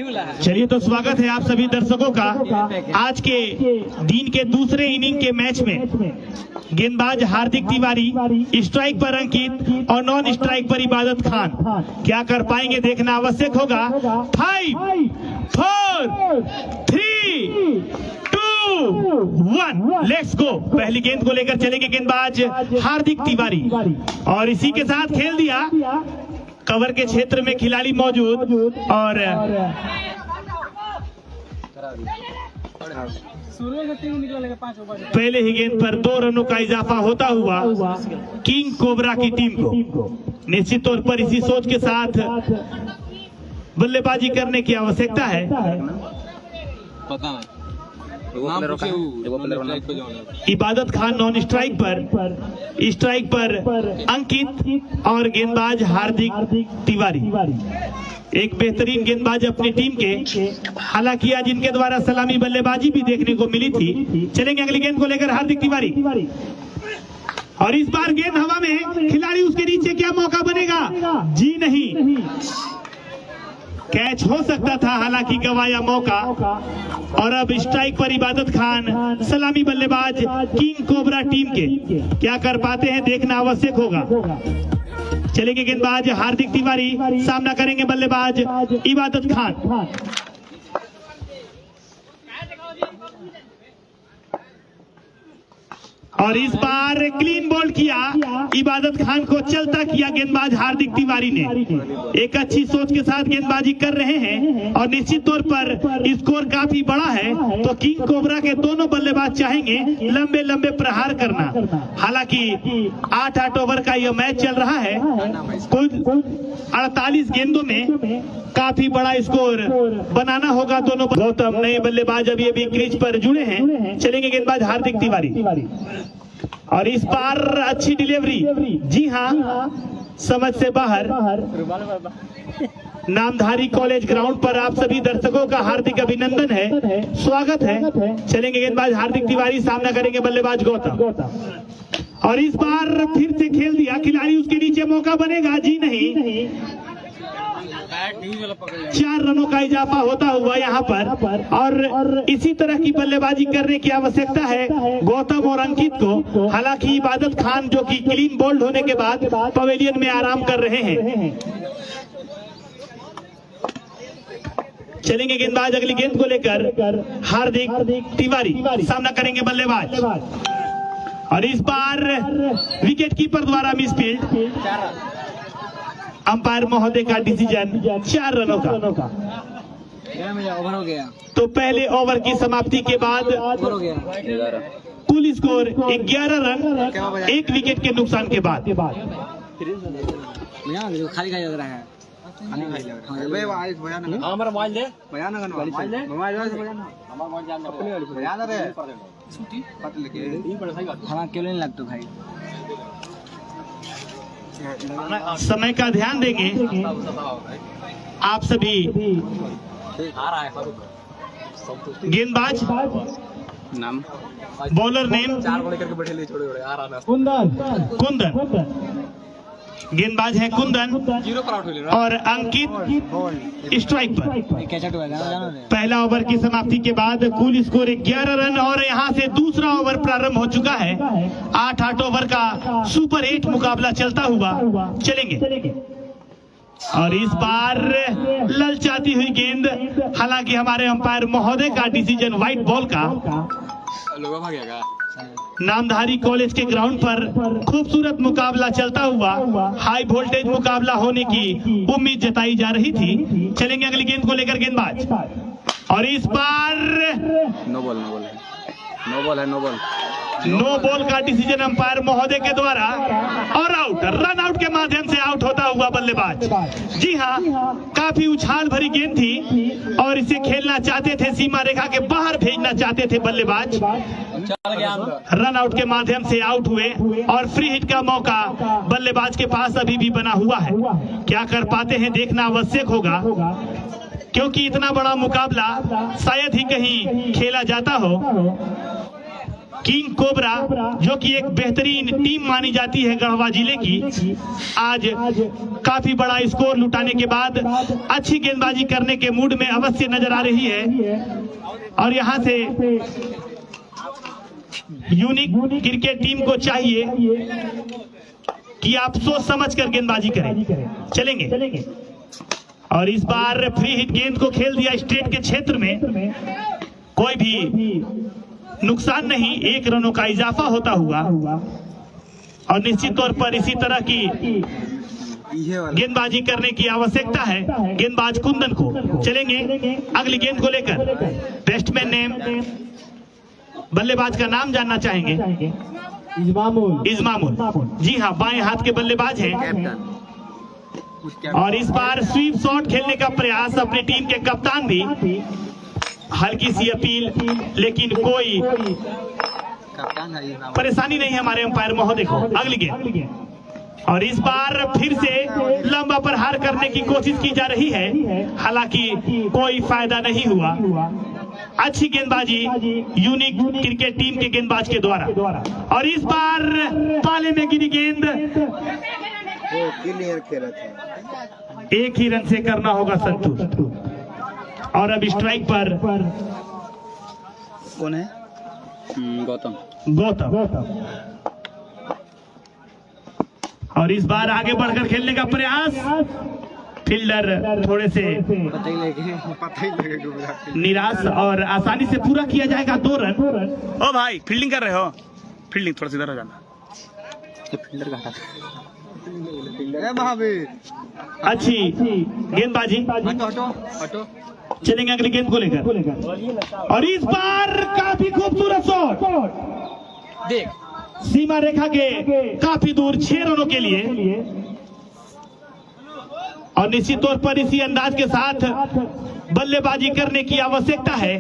चलिए तो स्वागत है आप सभी दर्शकों का आज के दिन के दूसरे इनिंग के मैच में। गेंदबाज हार्दिक तिवारी, स्ट्राइक पर अंकित और नॉन स्ट्राइक पर इबादत खान। क्या कर पाएंगे देखना आवश्यक होगा। 5 4 3 2 1 लेट्स गो। पहली गेंद को लेकर चलेंगे गेंदबाज हार्दिक तिवारी और इसी के साथ खेल दिया। कवर के क्षेत्र में खिलाड़ी मौजूद और पहले ही गेंद पर 2 रनों का इजाफा होता हुआ किंग कोबरा की टीम को। निश्चित तौर पर इसी सोच के साथ बल्लेबाजी करने की आवश्यकता है। इबादत खान नॉन स्ट्राइक पर अंकित और गेंदबाज हार्दिक तिवारी। एक बेहतरीन गेंदबाज अपनी टीम के। हालांकि आज इनके द्वारा सलामी बल्लेबाजी भी देखने को मिली थी। चलेंगे अगली गेंद को लेकर हार्दिक तिवारी और इस बार गेंद हवा में, खिलाड़ी उसके नीचे। क्या मौका बनेगा? जी नहीं, कैच हो सकता था, हालांकि गंवाया मौका। और अब स्ट्राइक पर इबादत खान, सलामी बल्लेबाज किंग कोबरा टीम के। क्या कर पाते हैं देखना आवश्यक होगा। चलेंगे गेंदबाज हार्दिक तिवारी, सामना करेंगे बल्लेबाज इबादत खान। और इस बार क्लीन बोल्ड किया, इबादत खान को चलता किया गेंदबाज हार्दिक तिवारी ने। एक अच्छी सोच के साथ गेंदबाजी कर रहे हैं और निश्चित तौर पर स्कोर काफी बड़ा है, तो किंग कोबरा के दोनों बल्लेबाज चाहेंगे लंबे लंबे प्रहार करना। हालांकि 8 ओवर का यह मैच चल रहा है। कुल 48 गेंदों में काफी बड़ा स्कोर बनाना होगा दोनों। गौतम नए बल्लेबाज अभी क्रीज पर जुड़े हैं। चलेंगे गेंदबाज हार्दिक तिवारी और इस बार अच्छी डिलीवरी। जी हाँ, समझ से बाहर। नामधारी कॉलेज ग्राउंड पर आप सभी दर्शकों का हार्दिक अभिनंदन है, स्वागत है। चलेंगे गेंदबाज हार्दिक तिवारी, सामना करेंगे बल्लेबाज गौतम और इस बार फिर से खेल दिया। खिलाड़ी उसके नीचे, मौका बनेगा? जी नहीं, 4 रनों का इजाफा होता हुआ यहाँ पर। और इसी तरह की बल्लेबाजी करने की आवश्यकता है गौतम और अंकित को। हालांकि इबादत खान जो कि क्लीन बोल्ड होने के बाद पवेलियन में आराम कर रहे हैं। चलेंगे गेंदबाज अगली गेंद को लेकर हार्दिक तिवारी, सामना करेंगे बल्लेबाज और इस बार विकेट कीपर द्वारा मिसफील्ड। अंपायर महोदय का डिसीजन 4 रनों का। ओवर हो गया। तो पहले ओवर की समाप्ति के बाद कुल स्कोर 11 रन, 1 विकेट के नुकसान के बाद। खाली लग रहा है। क्यों नहीं लगता भाई? समय का ध्यान देंगे आप सभी। गेंदबाज नाम, बॉलर नेम कुंदन। गेंदबाज है कुंदन और अंकित स्ट्राइक पर। पहला ओवर की समाप्ति के बाद कुल स्कोर 11 रन और यहाँ से दूसरा ओवर प्रारंभ हो चुका है। 8 ओवर का सुपर 8 मुकाबला चलता हुआ। चलेंगे और इस बार ललचाती हुई गेंद। हालांकि हमारे अंपायर महोदय का डिसीजन व्हाइट बॉल का। नामधारी कॉलेज के ग्राउंड पर खूबसूरत मुकाबला चलता हुआ, हाई वोल्टेज मुकाबला होने की उम्मीद जताई जा रही थी। चलेंगे अगली गेंद को लेकर गेंदबाज और इस बार नो बॉल का डिसीजन अंपायर महोदय के द्वारा और आउट, रन आउट के माध्यम से आउट होता हुआ बल्लेबाज। जी हाँ, काफी उछाल भरी गेंद थी और इसे खेलना चाहते थे, सीमा रेखा के बाहर भेजना चाहते थे बल्लेबाज। रन आउट के माध्यम से आउट हुए और फ्री हिट का मौका बल्लेबाज के पास अभी भी बना हुआ है। क्या कर पाते हैं देखना आवश्यक होगा, क्योंकि इतना बड़ा मुकाबला शायद ही कहीं खेला जाता हो। किंग कोबरा जो कि एक बेहतरीन टीम मानी जाती है गढ़वा जिले की, आज काफी बड़ा स्कोर लुटाने के बाद अच्छी गेंदबाजी करने के मूड में अवश्य नजर आ रही है। और यहां से यूनिक क्रिकेट टीम को चाहिए कि आप सोच समझ कर गेंदबाजी करें। चलेंगे और इस बार फ्री हिट गेंद को खेल दिया स्ट्रेट के क्षेत्र में, कोई भी नुकसान नहीं, 1 रनों का इजाफा होता हुआ। और निश्चित तौर पर इसी तरह की गेंदबाजी करने की आवश्यकता है गेंदबाज कुंदन को। चलेंगे अगली गेंद को लेकर। बैट्समैन नेम, बल्लेबाज का नाम जानना चाहेंगे। इस्मामुल, जी हाँ, बाएं हाथ के बल्लेबाज हैं। और इस बार स्वीप शॉट खेलने का प्रयास, अपनी टीम के कप्तान भी, हल्की सी अपील, लेकिन कोई परेशानी नहीं हमारे अंपायर महोदय को। अगली गेंद और इस बार फिर से लंबा प्रहार करने की कोशिश की जा रही है, हालांकि कोई फायदा नहीं हुआ। अच्छी गेंदबाजी यूनिक क्रिकेट टीम के गेंदबाज के द्वारा। और इस बार पाले में गिरी गेंद, क्लियर खेला था, 1 ही रन से करना होगा संतुष्ट। और अब स्ट्राइक पर कौन है? गौतम। और इस बार आगे बढ़कर खेलने का प्रयास, फील्डर थोड़े से पता ही लगेगा, निराश, और आसानी से पूरा किया जाएगा 2 रन। ओ भाई फील्डिंग कर रहे हो, फील्डिंग थोड़ा सा इधर हो जाना। फील्डर का महावीर, अच्छी गेंदबाजी। हटो। चलेंगे अगली गेंद को लेकर। और इस बार काफी खूबसूरत शॉट, देख सीमा रेखा के काफी दूर, 6 रनों के लिए। और निश्चित तौर पर इसी अंदाज के साथ बल्लेबाजी करने की आवश्यकता है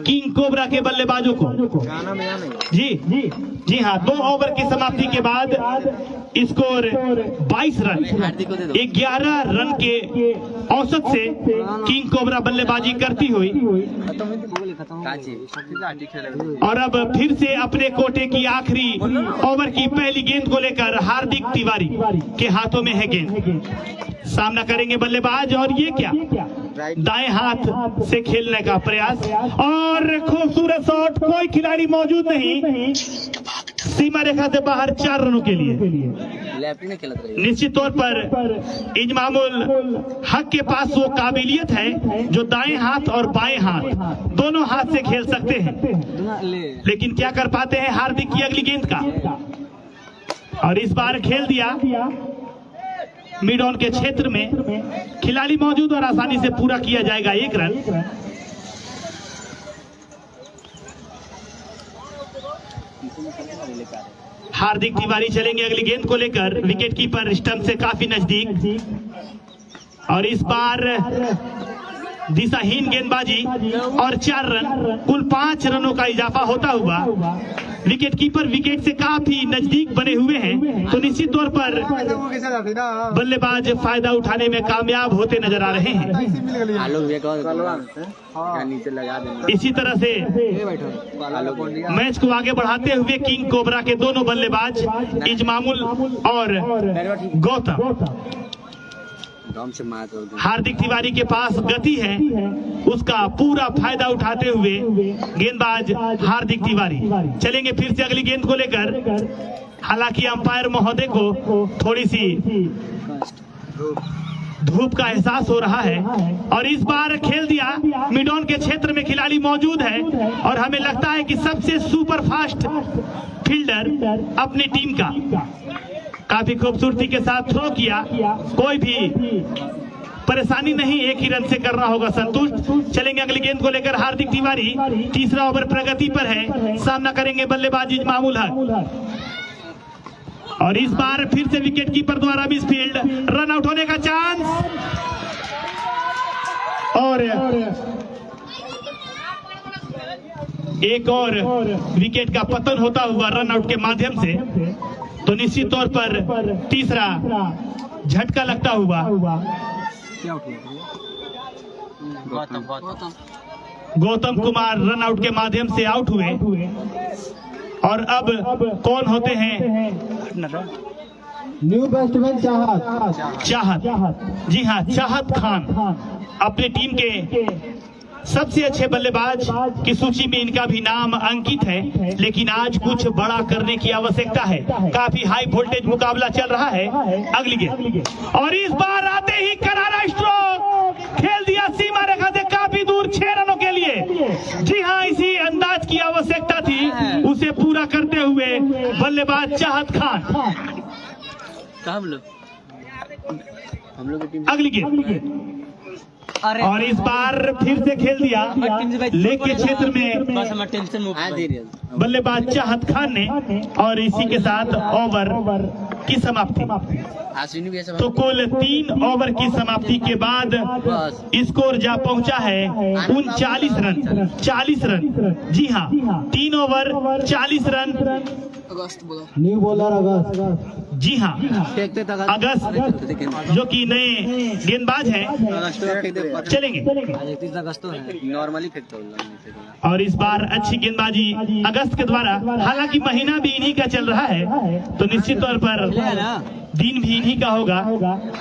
किंग कोबरा के बल्लेबाजों को। जी हाँ, 2 ओवर की समाप्ति के बाद स्कोर 22 रन, 11 रन के औसत से किंग कोबरा बल्लेबाजी करती हुई। और अब फिर से अपने कोटे की आखिरी ओवर की पहली गेंद को लेकर हार्दिक तिवारी के हाथों में है गेंद। सामना करेंगे बल्लेबाज, और ये क्या, दाएं हाथ से खेलने का प्रयास, और खूबसूरत शॉट, कोई खिलाड़ी मौजूद नहीं, सीमा रेखा से बाहर 4 रनों के लिए। निश्चित तौर पर इजमामुल हक के पास वो काबिलियत है जो दाएं हाथ और बाएं हाथ दोनों हाथ से खेल सकते हैं, लेकिन क्या कर पाते हैं हार्दिक की अगली गेंद का। और इस बार खेल दिया मिड ऑन के क्षेत्र में, खिलाड़ी मौजूद और आसानी से पूरा किया जाएगा 1 रन। हार्दिक तिवारी चलेंगे अगली गेंद को लेकर, विकेट कीपर स्टंप से काफी नजदीक। और इस बार दिशाहीन गेंदबाजी और 4 रन, कुल 5 रनों का इजाफा होता हुआ। विकेट कीपर विकेट से काफी नजदीक बने हुए हैं, तो निश्चित तौर पर बल्लेबाज फायदा उठाने में कामयाब होते नजर आ रहे हैं। इसी तरह से मैच को आगे बढ़ाते हुए किंग कोबरा के दोनों बल्लेबाज इजमामुल और गौतम, हार्दिक तिवारी के पास गति है, उसका पूरा फायदा उठाते हुए गेंदबाज हार्दिक तिवारी चलेंगे फिर से अगली गेंद को लेकर। हालांकि अंपायर महोदय को थोड़ी सी धूप का एहसास हो रहा है। और इस बार खेल दिया, मिड ऑन के क्षेत्र में खिलाड़ी मौजूद है, और हमें लगता है कि सबसे सुपर फास्ट फील्डर अपनी टीम का काफी खूबसूरती के साथ थ्रो किया, कोई भी परेशानी नहीं, 1 ही रन से करना होगा संतुष्ट। चलेंगे अगली गेंद को लेकर हार्दिक तिवारी, तीसरा ओवर प्रगति पर है, सामना करेंगे बल्लेबाज इजमामुल हक। और इस बार फिर से विकेट कीपर द्वारा मिस फील्ड, रन आउट होने का चांस, और एक और विकेट का पतन होता हुआ रन आउट के माध्यम से, तो निश्चित तौर पर तीसरा झटका लगता हुआ। गौतम कुमार रन आउट के माध्यम से आउट हुए। और अब कौन होते हैं? न्यू बैट्समैन चाहत। जी हाँ, चाहत खान अपनी टीम के सबसे अच्छे बल्लेबाज की सूची में इनका भी नाम अंकित है, लेकिन आज कुछ बड़ा करने की आवश्यकता है। काफी हाई वोल्टेज मुकाबला चल रहा है। अगली गेंद, और इस बार आते ही करारा स्ट्रोक खेल दिया सीमा रेखा से काफी दूर 6 रनों के लिए। जी हाँ, इसी अंदाज की आवश्यकता थी, उसे पूरा करते हुए बल्लेबाज चाहत खान। कहाँ हम लोग की टीम। अगली गेंद, और इस बार फिर से खेल दिया लेग के क्षेत्र में बल्लेबाज चाहत खान ने, और इसी के साथ ओवर की समाप्ति। तो कुल 3 ओवर की समाप्ति के बाद स्कोर जा पहुंचा है 39 रन, 40 रन। जी हाँ, 3 ओवर 40 रन। न्यू बॉलर अगस्त। जी हाँ, अगस्त जो कि नए गेंदबाज हैं, चलेंगे। नॉर्मली फेंकता हूँ। और इस बार अच्छी गेंदबाजी अगस्त के द्वारा, हालांकि महीना भी इन्हीं का चल रहा है, तो निश्चित तौर पर दिन भी इन्हीं का होगा।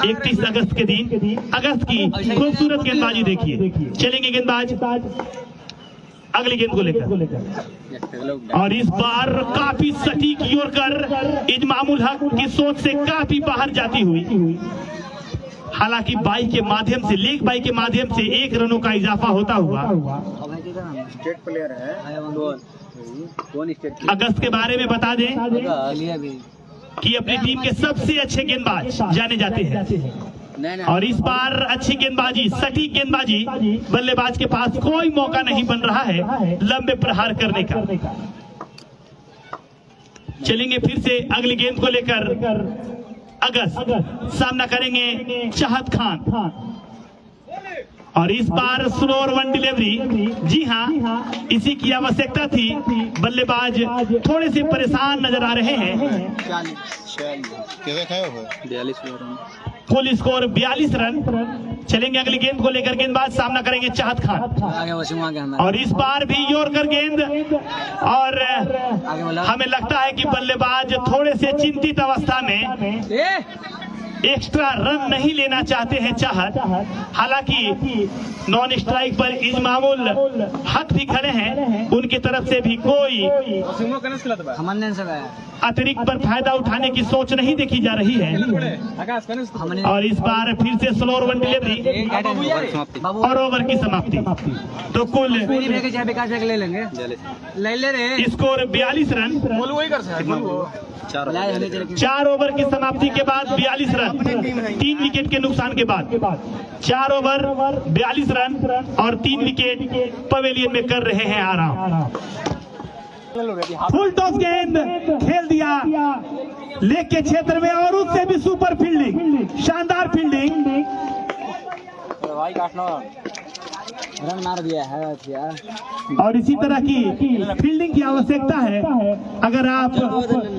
31 अगस्त के दिन अगस्त की खूबसूरत गेंदबाजी देखिए। चलेंगे गेंदबाज अगली गेंद को लेकर, और इस बार काफी सटीक यॉर्कर इजमामुल हक की सोच से काफी बाहर जाती हुई। हालांकि बाई के माध्यम से, लेग बाई के माध्यम से 1 रनों का इजाफा होता हुआ। स्टेट प्लेयर है। कौन स्टेट? अगस्त के बारे में बता दें कि अपनी टीम के सबसे अच्छे गेंदबाज जाने जाते हैं। और इस बार अच्छी गेंदबाजी, सटीक गेंदबाजी, बल्लेबाज के पास कोई मौका नहीं बन रहा है लंबे प्रहार करने का। चलेंगे फिर से अगली गेंद को लेकर। अगस्त सामना करेंगे चाहत खान, और इस बार स्लो और 1 डिलीवरी। जी हाँ, इसी की आवश्यकता थी। बल्लेबाज थोड़े से परेशान नजर आ रहे हैं। 42 रन। कुल स्कोर 42 रन। चलेंगे अगली गेंद को लेकर। गेंदबाज सामना करेंगे चाहत खान, और इस बार भी यॉर्कर गेंद, और हमें लगता है कि बल्लेबाज थोड़े से चिंतित अवस्था में एक्स्ट्रा रन नहीं लेना चाहते हैं चाहत। हालांकि नॉन स्ट्राइक पर इजमामुल हक भी खड़े हैं, उनकी तरफ से भी कोई अतिरिक्त पर फायदा उठाने की सोच नहीं देखी जा रही है। और इस बार फिर से स्लो और 1 डिलीवरी और ओवर की समाप्ति। तो कुल स्कोर 42 रन। 4 ओवर की समाप्ति के बाद 42 रन, 3 विकेट के नुकसान के बाद 4 ओवर 42 रन और 3 विकेट पवेलियन में कर रहे हैं आराम। फुल टॉस गेंद खेल दिया लेग के क्षेत्र में, और उससे भी सुपर फील्डिंग, शानदार फील्डिंग। रन मार दिया है यार। और इसी तरह की फील्डिंग की आवश्यकता है। अगर आप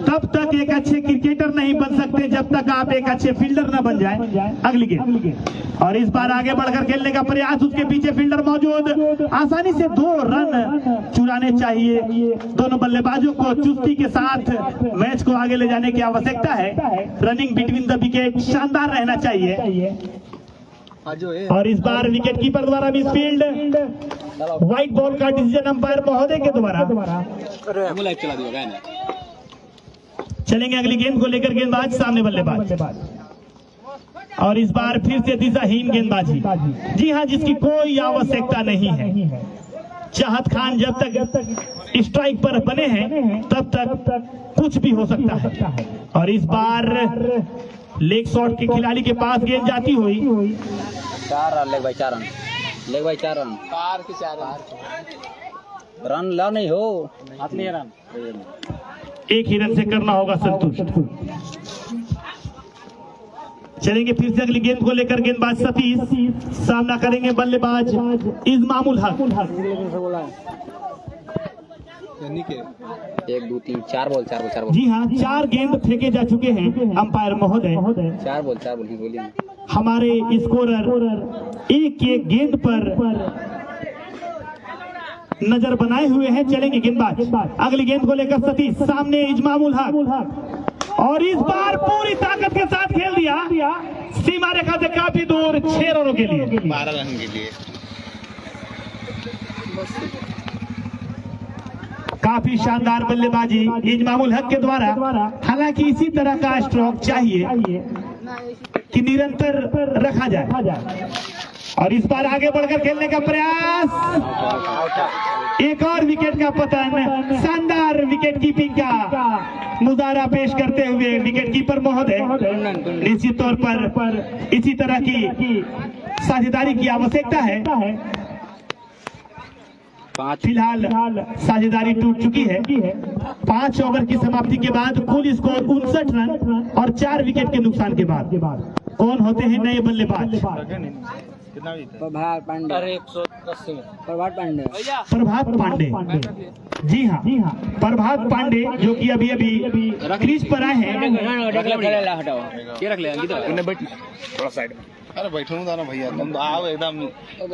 तब तक एक अच्छे क्रिकेटर नहीं बन सकते जब तक आप एक अच्छे फील्डर न बन जाए। अगली गेंद, और इस बार आगे बढ़कर खेलने का प्रयास, उसके पीछे फील्डर मौजूद, आसानी से 2 रन चुराने चाहिए। दोनों बल्लेबाजों को चुस्ती के साथ मैच को आगे ले जाने की आवश्यकता है। रनिंग बिटवीन द विकेट शानदार रहना चाहिए। और इस बार विकेट कीपर द्वारा मिस फील्ड, व्हाइट बॉल का डिसीजन अंपायर महोदय के द्वारा। चलेंगे अगली गेंद को लेकर। गेंदबाज सामने बल्लेबाज, और इस बार फिर से दिशाहीन गेंदबाजी। जी हाँ, जिसकी कोई आवश्यकता नहीं है। चाहत खान जब तक स्ट्राइक पर बने हैं तब तक कुछ भी हो सकता है। और इस बार लेग शॉट के खिलाड़ी के पास गेंद जाती हुई। 4 run, leg bye 4 run, leg bye 4 run, run ला नहीं हो, अपने रन 1 ही रन से करना होगा संतुष्ट। चलेंगे फिर से अगली गेंद को लेकर। गेंदबाज सतीश सामना करेंगे बल्लेबाज इजमामुल हक। 1 2 3 4 बॉल। जी हाँ, 4 गेंद फेंके जा चुके हैं अंपायर महोदय। 4 बॉल ही बोलिए। हमारे स्कोरर एक गेंद पर नजर बनाए हुए हैं, चलेंगे गेंदबाज। अगली गेंद को लेकर सतीश, सामने इजमामुल हक, और इस बार पूरी ताकत के साथ खेल दिया सीमा रेखा से काफी दूर, 6 रनों के लिए, 12 रन के लिए। काफी शानदार बल्लेबाजी इजमामुल हक के द्वारा। हालांकि इसी तरह का स्ट्रोक चाहिए कि निरंतर रखा जाए। और इस बार आगे बढ़कर खेलने का प्रयास, एक और विकेट का पतन। शानदार विकेट कीपिंग का मुजाहरा पेश करते हुए विकेट कीपर महोदय, निश्चित तौर पर इसी तरह की साझेदारी की आवश्यकता है। फिलहाल साझेदारी टूट चुकी है। 5 ओवर की समाप्ति के बाद कुल स्कोर 59 रन और 4 विकेट के नुकसान के बाद कौन होते हैं नए बल्लेबाज? प्रभात पांडे। प्रभात पांडे। प्रभात पांडे, जी हाँ, प्रभात पांडे जो कि अभी क्रीज पर आए हैं। थोड़ा साइड में। अरे बैठो ना भैया, तुम आओ एकदम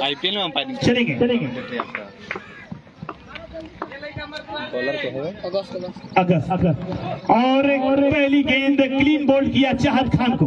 आईपीएल में अंपायरिंग चलेंगे। अगस्त और पहली गेंद क्लीन बोल्ड किया चाहत खान को।